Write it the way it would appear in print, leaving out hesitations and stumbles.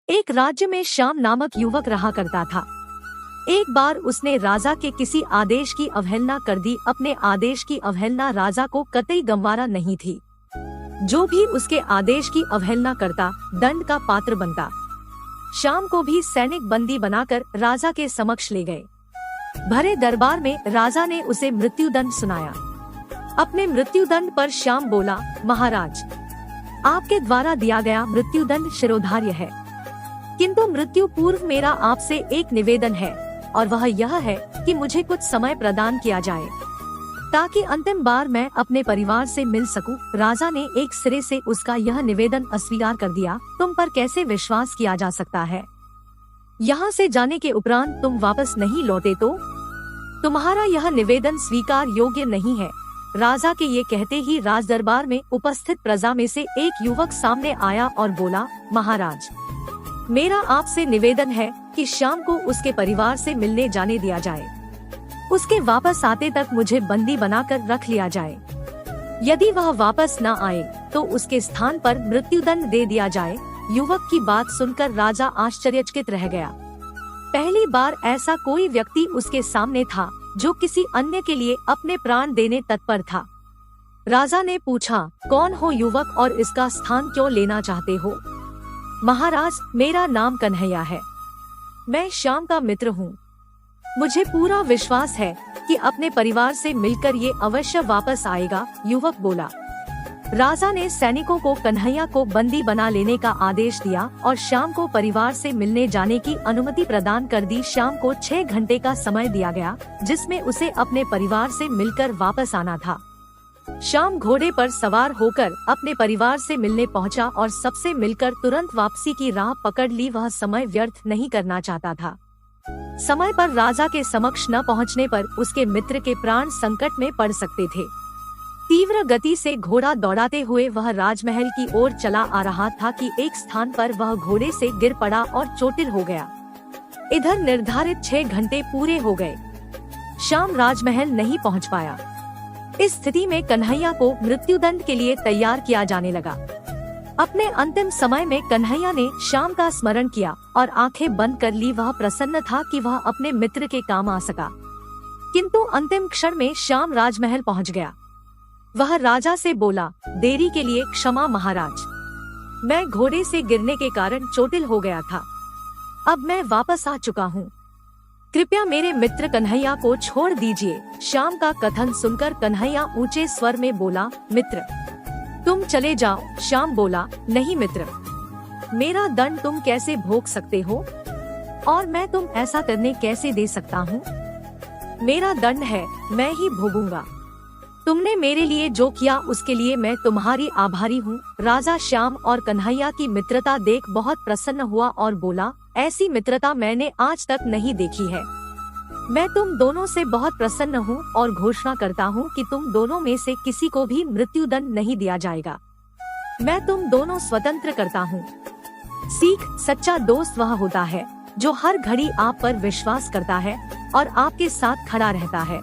एक राज्य में श्याम नामक युवक रहा करता था। एक बार उसने राजा के किसी आदेश की अवहेलना कर दी। अपने आदेश की अवहेलना राजा को कतई गंवारा नहीं थी। जो भी उसके आदेश की अवहेलना करता दंड का पात्र बनता। श्याम को भी सैनिक बंदी बनाकर राजा के समक्ष ले गए। भरे दरबार में राजा ने उसे मृत्युदंड सुनाया। अपने मृत्युदंड पर श्याम बोला, महाराज, आपके द्वारा दिया गया मृत्युदंड शिरोधार्य है, किंतु मृत्यु पूर्व मेरा आपसे एक निवेदन है, और वह यह है कि मुझे कुछ समय प्रदान किया जाए ताकि अंतिम बार मैं अपने परिवार से मिल सकूं। राजा ने एक सिरे से उसका यह निवेदन अस्वीकार कर दिया। तुम पर कैसे विश्वास किया जा सकता है? यहाँ से जाने के उपरांत तुम वापस नहीं लौटे तो तुम्हारा यह निवेदन स्वीकार योग्य नहीं है। राजा के ये कहते ही राज दरबार में उपस्थित प्रजा में से एक युवक सामने आया और बोला, महाराज, मेरा आपसे निवेदन है कि श्याम को उसके परिवार से मिलने जाने दिया जाए। उसके वापस आते तक मुझे बंदी बनाकर रख लिया जाए। यदि वह वापस न आए तो उसके स्थान पर मृत्युदंड दे दिया जाए। युवक की बात सुनकर राजा आश्चर्यचकित रह गया। पहली बार ऐसा कोई व्यक्ति उसके सामने था जो किसी अन्य के लिए अपने प्राण देने तत्पर था। राजा ने पूछा, कौन हो युवक और इसका स्थान क्यों लेना चाहते हो? महाराज, मेरा नाम कन्हैया है। मैं श्याम का मित्र हूँ। मुझे पूरा विश्वास है कि अपने परिवार से मिलकर ये अवश्य वापस आएगा, युवक बोला। राजा ने सैनिकों को कन्हैया को बंदी बना लेने का आदेश दिया और श्याम को परिवार से मिलने जाने की अनुमति प्रदान कर दी। श्याम को 6 घंटे का समय दिया गया, जिसमें उसे अपने परिवार से मिलकर वापस आना था। श्याम घोड़े पर सवार होकर अपने परिवार से मिलने पहुंचा और सबसे मिलकर तुरंत वापसी की राह पकड़ ली। वह समय व्यर्थ नहीं करना चाहता था। समय पर राजा के समक्ष न पहुंचने पर उसके मित्र के प्राण संकट में पड़ सकते थे। तीव्र गति से घोड़ा दौड़ाते हुए वह राजमहल की ओर चला आ रहा था कि एक स्थान पर वह घोड़े से गिर पड़ा और चोटिल हो गया। इधर निर्धारित 6 घंटे पूरे हो गए। श्याम राजमहल नहीं पहुंच पाया। इस स्थिति में कन्हैया को मृत्युदंड के लिए तैयार किया जाने लगा। अपने अंतिम समय में कन्हैया ने श्याम का स्मरण किया और आंखें बंद कर ली। वह प्रसन्न था कि वह अपने मित्र के काम आ सका, किंतु अंतिम क्षण में श्याम राजमहल पहुंच गया। वह राजा से बोला, देरी के लिए क्षमा महाराज, मैं घोड़े से गिरने के कारण चोटिल हो गया था। अब मैं वापस आ चुका हूँ। कृपया मेरे मित्र कन्हैया को छोड़ दीजिए। श्याम का कथन सुनकर कन्हैया ऊंचे स्वर में बोला, मित्र, तुम चले जाओ। श्याम बोला, नहीं मित्र, मेरा दंड तुम कैसे भोग सकते हो और मैं तुम ऐसा करने कैसे दे सकता हूँ? मेरा दंड है, मैं ही भोगूंगा। तुमने मेरे लिए जो किया उसके लिए मैं तुम्हारी आभारी हूँ। राजा श्याम और कन्हैया की मित्रता देख बहुत प्रसन्न हुआ और बोला, ऐसी मित्रता मैंने आज तक नहीं देखी है। मैं तुम दोनों से बहुत प्रसन्न हूँ और घोषणा करता हूँ कि तुम दोनों में से किसी को भी मृत्युदंड नहीं दिया जाएगा। मैं तुम दोनों स्वतंत्र करता हूँ। सीख, सच्चा दोस्त वह होता है जो हर घड़ी आप पर विश्वास करता है और आपके साथ खड़ा रहता है।